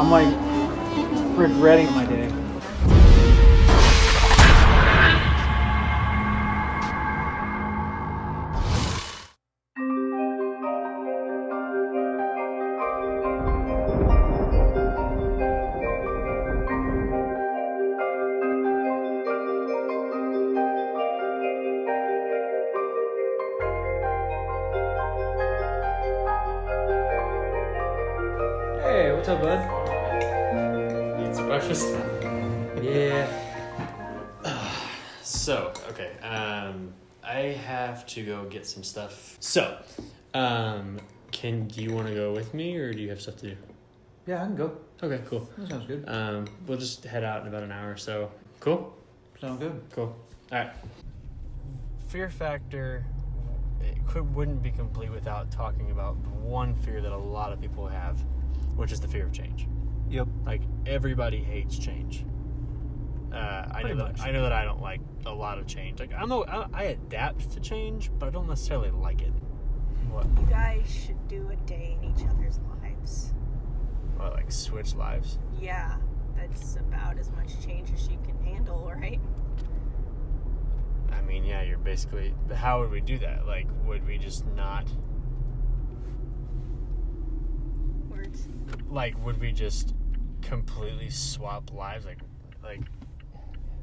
I'm like regretting my day. Hey, what's up, bud? Need some breakfast? Yeah. So, okay, I have to go get some stuff. So, do you want to go with me, or do you have stuff to do? Yeah, I can go. Okay, cool. That sounds good. We'll just head out in about an hour or so. Cool? Sound good. Cool. All right. Fear factor, wouldn't be complete without talking about one fear that a lot of people have, which is the fear of change. Yep. Like, everybody hates change. I know that I don't like a lot of change. Like, I adapt to change, but I don't necessarily like it. What? You guys should do a day in each other's lives. What, like switch lives? Yeah, that's about as much change as you can handle, right? I mean, yeah, you're basically... But how would we do that? Like, would we just not... Words. Like, would we just completely swap lives? Like,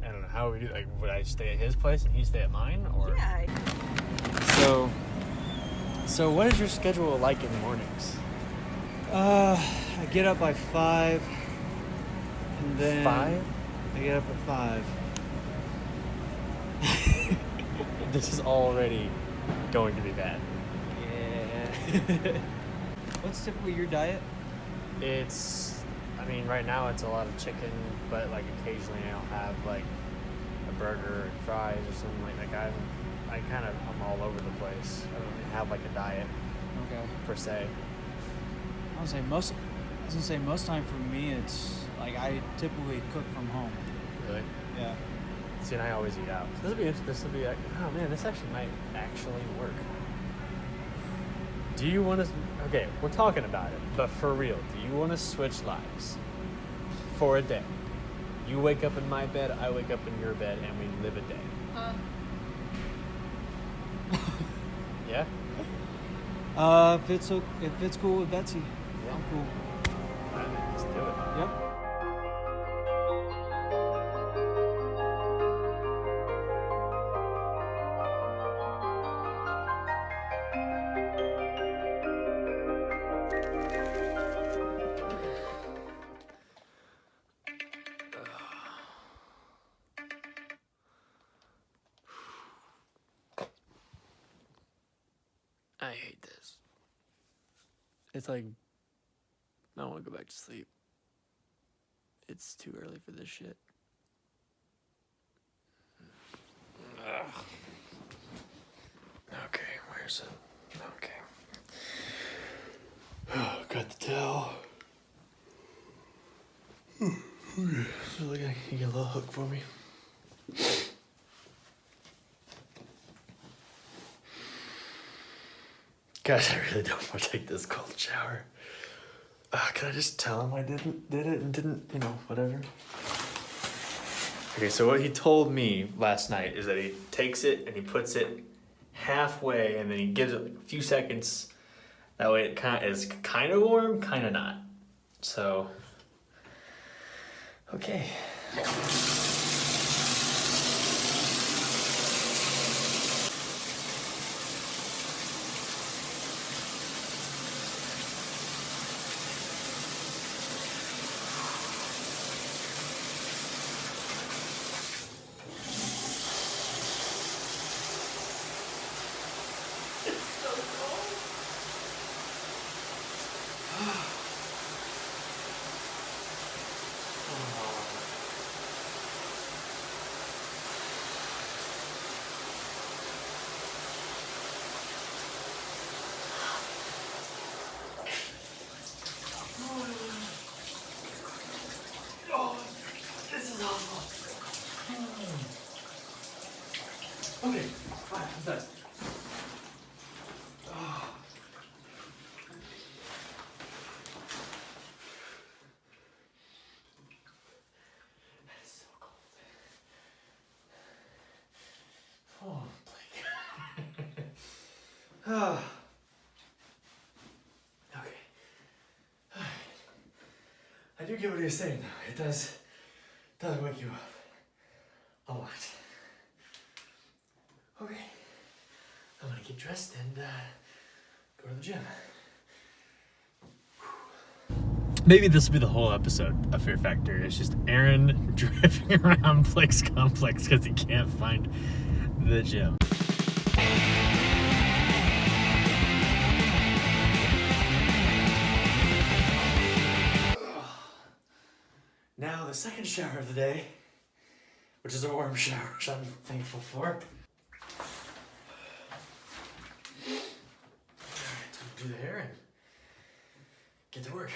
I don't know, how would we do? Like, would I stay at his place and he stay at mine? Or Yeah. So what is your schedule like in the mornings? I get up by 5, and then 5? I get up at 5. This is already going to be bad. Yeah. What's typically your diet? I mean, right now it's a lot of chicken, but like occasionally I'll have like a burger and fries or something like that. I'm all over the place. I don't really have like a diet Okay. per se. I was gonna say most time for me it's like I typically cook from home. Really? Yeah. See, and I always eat out. So this will be like, oh man, this actually might actually work. Do you want to? Okay, we're talking about it, but for real, do you want to switch lives for a day? You wake up in my bed, I wake up in your bed, and we live a day. Yeah? If it's cool with Betsy, Yeah. I'm cool. All right, let's do it. Yep. I hate this. It's like, I want to go back to sleep. It's too early for this shit. Ugh. Okay, where's it? Okay. Oh, got the towel. So like I can get a little hook for me. Guys, I really don't want to take this cold shower. Can I just tell him I did it and didn't, whatever? Okay, so what he told me last night is that he takes it and he puts it halfway and then he gives it like a few seconds. That way it is kind of warm, kind of not. So, okay. Okay, fine, I'm done. Okay. I do get what you're saying though. It does wake you up a lot. Okay. I'm gonna get dressed and go to the gym. Maybe this will be the whole episode of Fear Factor. It's just Aaron driving around Blake's complex because he can't find the gym. Now the second shower of the day, which is a warm shower, which I'm thankful for. Alright, time to do the hair and get to work.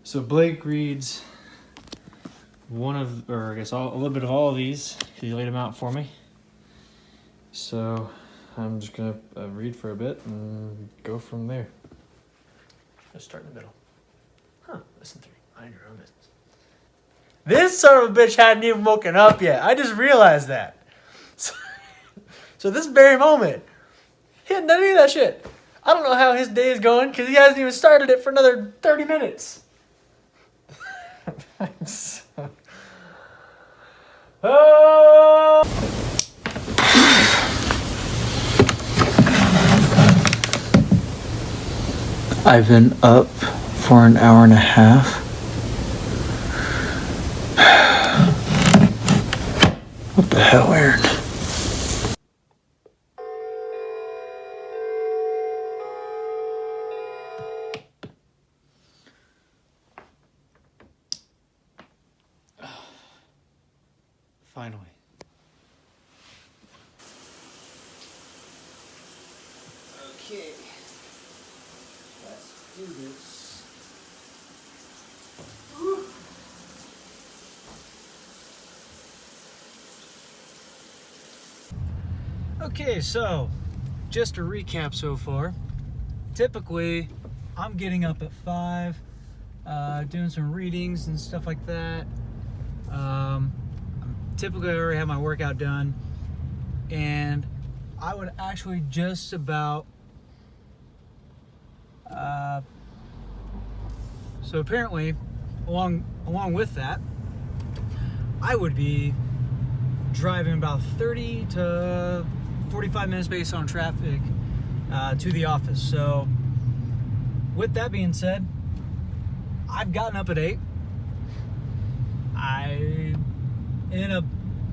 So Blake reads a little bit of all of these because he laid them out for me. So I'm just gonna read for a bit and go from there. Just start in the middle. Listen 3. Mind your own business. This son of a bitch hadn't even woken up yet. I just realized that. So this very moment, he hadn't done any of that shit. I don't know how his day is going because he hasn't even started it for another 30 minutes. Oh! I've been up for an hour and a half. What the hell, Aaron? Finally. Okay. Let's do this. Woo. Okay, so just to recap so far, typically I'm getting up at 5, doing some readings and stuff like that. Typically I already have my workout done, and I would actually just about so apparently along with that, I would be driving about 30 to 45 minutes based on traffic to the office. So with that being said, I've gotten up at 8.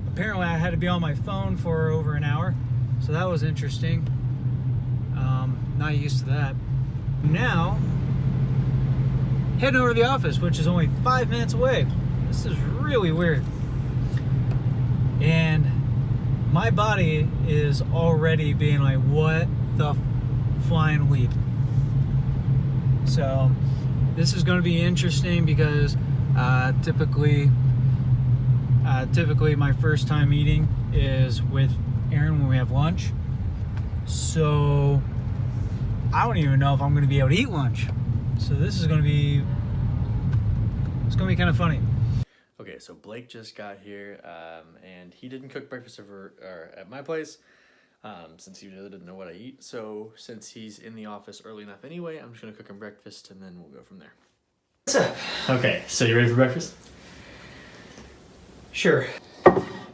Apparently I had to be on my phone for over an hour, so that was interesting. Not used to that. Now, heading over to the office, which is only 5 minutes away. This is really weird. And my body is already being like, what the flying leap? So this is going to be interesting because typically my first time eating is with Aaron when we have lunch. So I don't even know if I'm going to be able to eat lunch. So this is going to be kind of funny. Okay, so Blake just got here, and he didn't cook breakfast at my place, since he really didn't know what I eat. So since he's in the office early enough anyway, I'm just going to cook him breakfast, and then we'll go from there. What's up? Okay, so you ready for breakfast? Sure.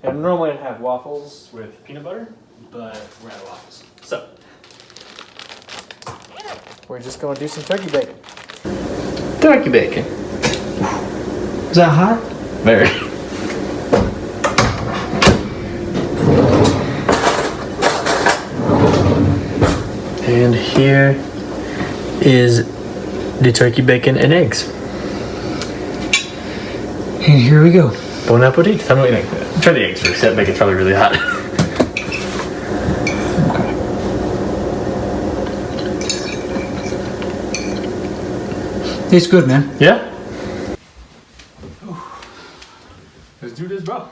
And normally I'd have waffles with peanut butter, but we're out of waffles. So we're just going to do some turkey bacon. Turkey bacon. Is that hot? Very. And here is the turkey bacon and eggs. And here we go. Bon appetit. Tell me what you think. Try the eggs first. That bacon's probably really hot. Tastes good, man. Yeah? Let's do this, bro.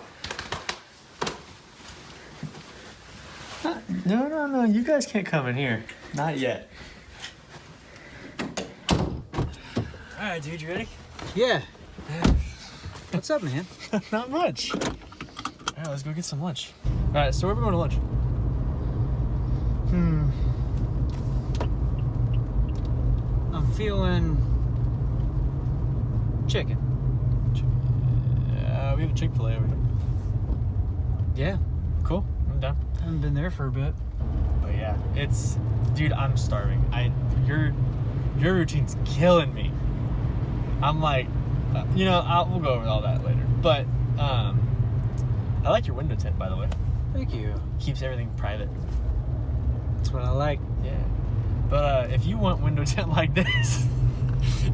No. You guys can't come in here. Not yet. Alright, dude, you ready? Yeah. What's up, man? Not much. Alright, let's go get some lunch. Alright, so where are we going to lunch? feeling chicken. We have a Chick-fil-A over here. Yeah, Cool. I'm down. haven't been there for a bit. But yeah, dude, I'm starving. Your routine's killing me. I'm like, we'll go over all that later. But I like your window tint, by the way. Thank you. Keeps everything private. That's what I like. Yeah. But if you want window tint like this,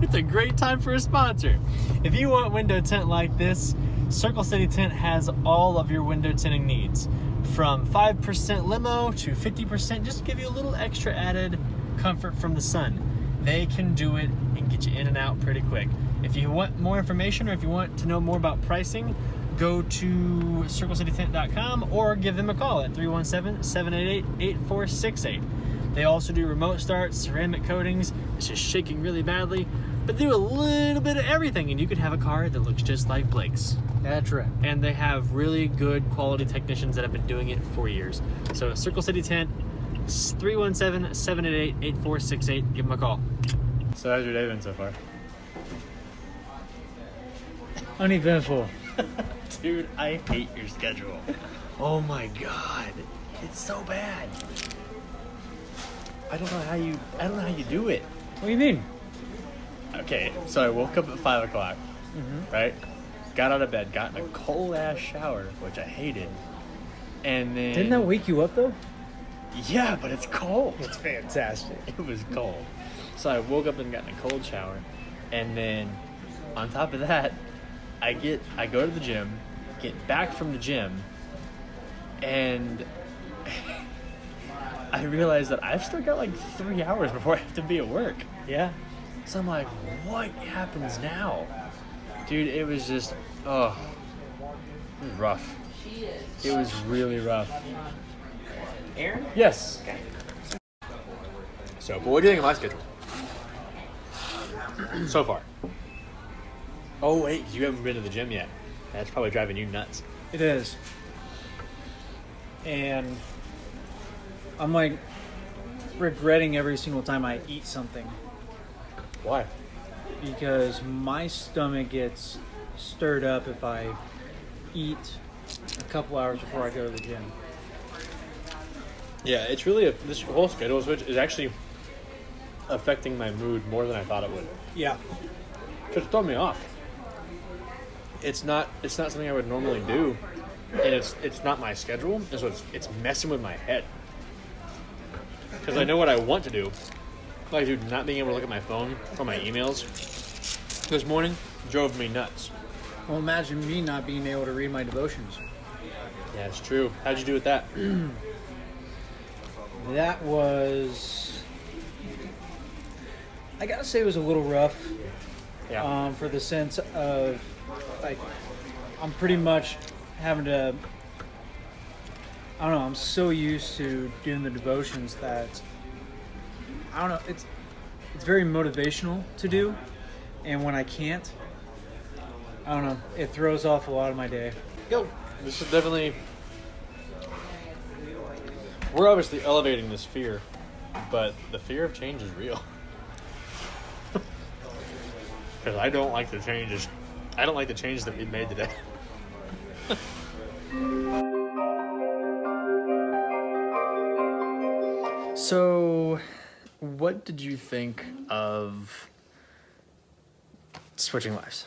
it's a great time for a sponsor. If you want window tint like this, Circle City Tint has all of your window tinting needs. From 5% limo to 50%, just to give you a little extra added comfort from the sun. They can do it and get you in and out pretty quick. If you want more information or if you want to know more about pricing, go to circlecitytint.com or give them a call at 317-788-8468. They also do remote starts, ceramic coatings. It's just shaking really badly, but they do a little bit of everything, and you could have a car that looks just like Blake's. That's right. And they have really good quality technicians that have been doing it for years. So Circle City Tint, 317-788-8468. Give them a call. So how's your day been so far? Uneventful. Dude, I hate your schedule. Oh my god. It's so bad. I don't know how you do it. What do you mean? Okay, so I woke up at 5 o'clock, right? Got out of bed, got in a cold ass shower, which I hated. And then Didn't that wake you up though? Yeah, but it's cold. It's fantastic. It was cold. So I woke up and got in a cold shower. And then on top of that, I go to the gym, get back from the gym, and I realized that I've still got like 3 hours before I have to be at work. Yeah. So I'm like, what happens now? Dude, it was just, it was rough. It was really rough. Aaron? Yes. So, but what do you think of my schedule? So far. Oh, wait, you haven't been to the gym yet. That's probably driving you nuts. It is. And I'm like regretting every single time I eat something Why? because my stomach gets stirred up if I eat a couple hours before I go to the gym. Yeah, it's really, this whole schedule switch is actually affecting my mood more than I thought it would. Yeah. Just throw me off. It's not something I would normally do, and it's not my schedule. It's messing with my head. Because I know what I want to do. Like, dude, not being able to look at my phone or my emails this morning drove me nuts. Well, imagine me not being able to read my devotions. Yeah, it's true. How'd you do with that? That was, I gotta say, it was a little rough. Yeah. For the sense of, like, I'm pretty much having to, I don't know, I'm so used to doing the devotions that, I don't know, it's very motivational to do, and when I can't, I don't know, it throws off a lot of my day. Go. This is definitely, we're obviously elevating this fear, but the fear of change is real. Because I don't like the changes. I don't like the changes that we made today. So, what did you think of switching lives?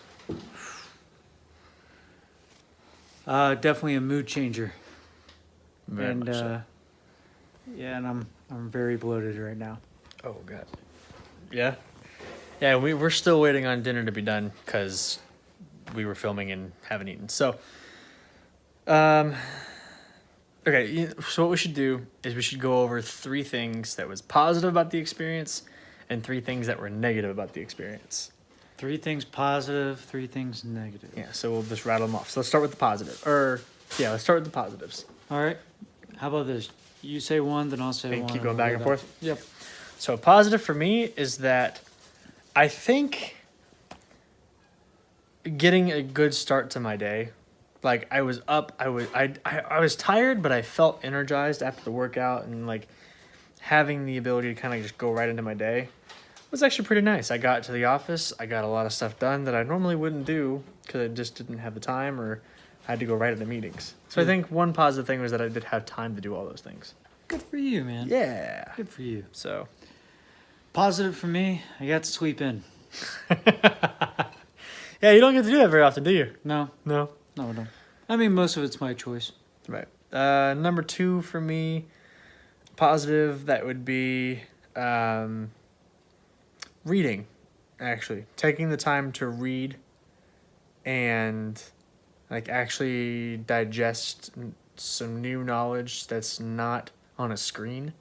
Definitely a mood changer. Very and much so. yeah, and I'm very bloated right now. Oh god. Yeah. Yeah, we're still waiting on dinner to be done because we were filming and haven't eaten. So, okay. So what we should do is we should go over 3 things that was positive about the experience and 3 things that were negative about the experience. 3 things positive, 3 things negative. Yeah. So we'll just rattle them off. So let's start with the positive. Let's start with the positives. All right. How about this? You say one, then I'll say And one. keep going and back we'll and go forth? Yep. So positive for me is that I think getting a good start to my day, like I was up, I was tired, but I felt energized after the workout, and like having the ability to kind of just go right into my day was actually pretty nice. I got to the office. I got a lot of stuff done that I normally wouldn't do because I just didn't have the time or I had to go right into meetings. So I think one positive thing was that I did have time to do all those things. Good for you, man. Yeah. Good for you. So. Positive for me, I got to sweep in. Yeah, you don't get to do that very often, do you? No, No. I don't. I mean, most of it's my choice. Right. Number 2 for me, positive, that would be reading, actually. Taking the time to read and like actually digest some new knowledge that's not on a screen,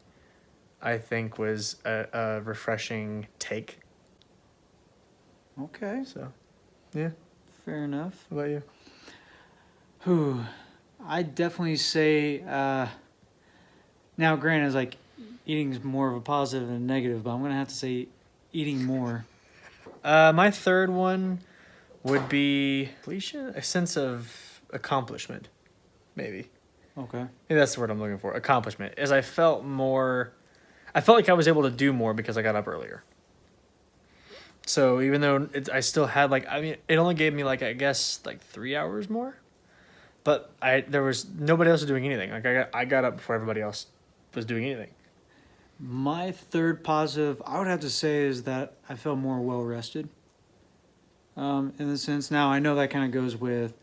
I think was a refreshing take. Okay, So, yeah. fair enough. How about you? Whew. I'd definitely say, now granted, it's like eating is more of a positive than a negative, but I'm going to have to say eating more. My third one would be a sense of accomplishment, maybe. Okay. Maybe that's the word I'm looking for. Accomplishment. As I felt like I was able to do more because I got up earlier. So even though I still had it only gave me I guess 3 hours more, but there was nobody else was doing anything. I got up before everybody else was doing anything. My third positive, I would have to say, is that I felt more well rested. In the sense, now I know that kind of goes with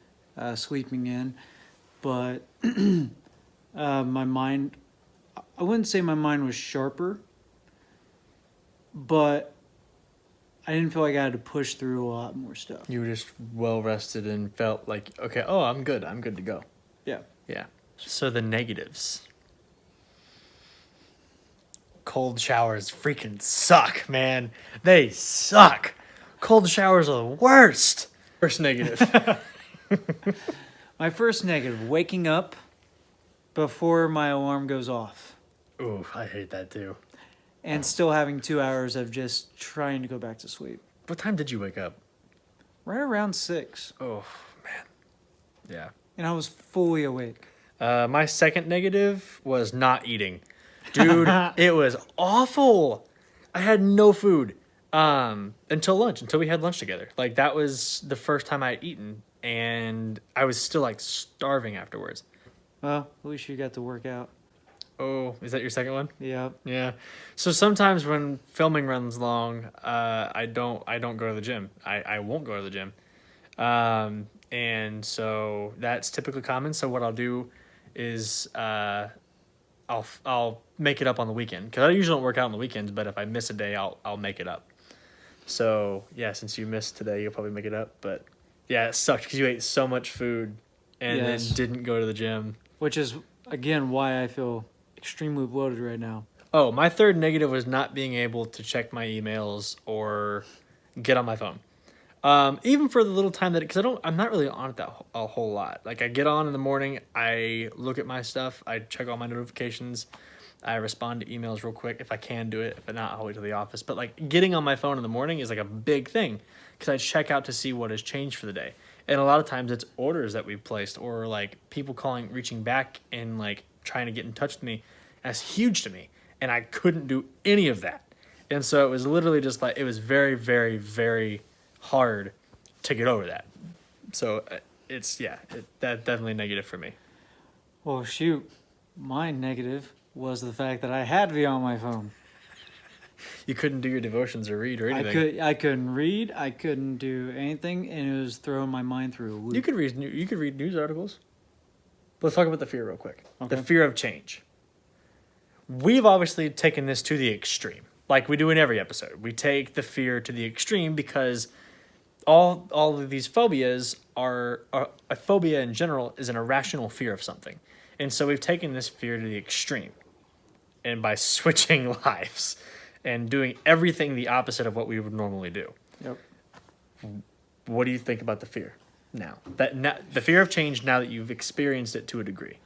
sleeping in, but my mind, I wouldn't say my mind was sharper, but I didn't feel like I had to push through a lot more stuff. You were just well rested and felt like, okay, oh, I'm good to go. Yeah. Yeah. So the negatives. Cold showers freaking suck, man. They suck. Cold showers are the worst. First negative. My first negative, waking up before my alarm goes off. Ooh, I hate that too. And still having 2 hours of just trying to go back to sleep. What time did you wake up? Right around 6. Oh, man. Yeah. And I was fully awake. My second negative was not eating. Dude, it was awful. I had no food until we had lunch together. That was the first time I had eaten, and I was still starving afterwards. Well, at least you got to work out. Oh, is that your second one? Yeah. Yeah. So sometimes when filming runs long, I don't go to the gym. I won't go to the gym. And so that's typically common. So what I'll do is I'll make it up on the weekend, because I usually don't work out on the weekends, but if I miss a day, I'll make it up. So yeah, since you missed today, you'll probably make it up. But yeah, it sucked because you ate so much food and then didn't go to the gym. Which is, again, why I feel extremely bloated right now. Oh, my third negative was not being able to check my emails or get on my phone. Even for the little time because I'm not really on it a whole lot. I get on in the morning, I look at my stuff, I check all my notifications, I respond to emails real quick if I can do it. If not, I'll wait till the office. But getting on my phone in the morning is a big thing, because I check out to see what has changed for the day. And a lot of times it's orders that we've placed, or people reaching back and trying to get in touch with me. That's huge to me, and I couldn't do any of that. And so it was literally just it was very, very, very hard to get over that. So that's definitely negative for me. Well, shoot, my negative was the fact that I had to be on my phone. You couldn't do your devotions or read or anything. I couldn't read. I couldn't do anything, and it was throwing my mind through a loop. You could read news articles. Let's talk about the fear real quick. Okay. The fear of change. We've obviously taken this to the extreme, like we do in every episode. We take the fear to the extreme because all of these phobias are a phobia in general is an irrational fear of something, and so we've taken this fear to the extreme, and by switching lives and doing everything the opposite of what we would normally do. Yep. What do you think about the fear now? The fear of change now that you've experienced it to a degree.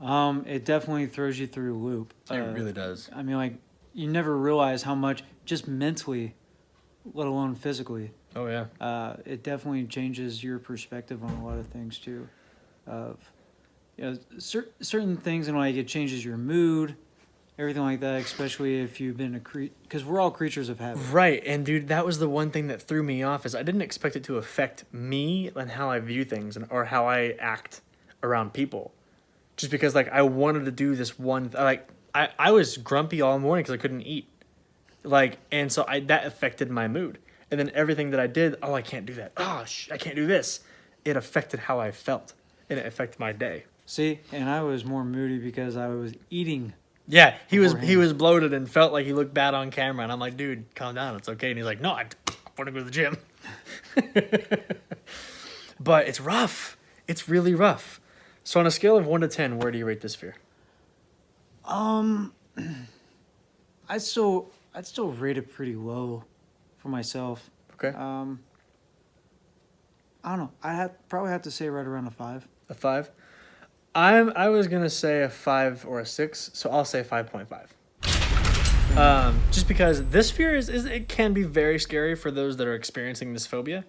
It definitely throws you through a loop. It really does. I mean, you never realize how much, just mentally, let alone physically. Oh yeah. It definitely changes your perspective on a lot of things too. Of certain things, and it changes your mood. everything like that, especially if you've been because we're all creatures of habit. Right, and dude, that was the one thing that threw me off is I didn't expect it to affect me and how I view things or how I act around people. Just because, like, I wanted to do this one, I was grumpy all morning because I couldn't eat. Like, and so that affected my mood. And then everything that I did, I can't do that. I can't do this. It affected how I felt, and it affected my day. See, and I was more moody because I was eating. Yeah, he was beforehand. bloated and felt like he looked bad on camera, and I'm like, dude, calm down, it's okay. And he's like, no, I want to go to the gym. But it's rough. It's really rough. So on a scale of 1 to 10, where do you rate this fear? I'd still rate it pretty low for myself. Okay. I don't know. Probably have to say right around a 5. A 5? I was gonna say a 5 or a 6, so I'll say 5.5. Just because this fear it can be very scary for those that are experiencing this phobia.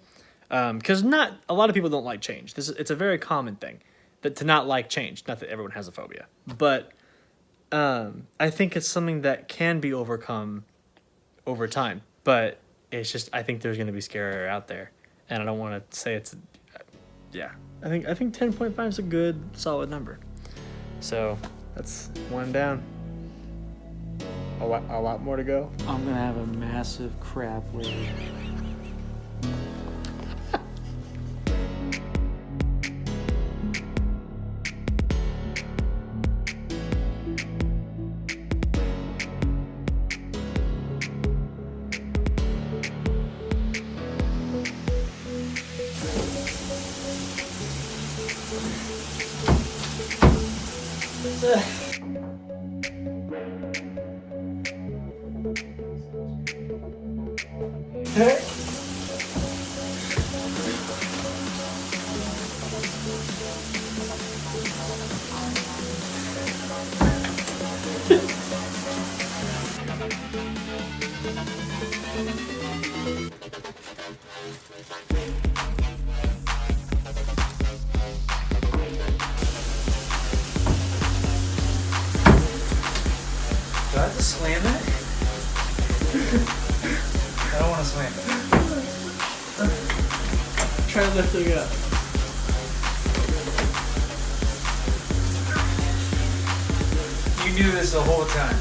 Because not a lot of people don't like change. It's a very common thing to not like change. Not that everyone has a phobia, but I think it's something that can be overcome over time. But it's just I think there's gonna be scarier out there, and I don't want to say it's. Yeah, I think 10.5 is a good solid number. So that's one down. A lot more to go. I'm gonna have a massive crap later. Do I have to slam it? I don't want to slam it. Try lifting it up. You knew this the whole time.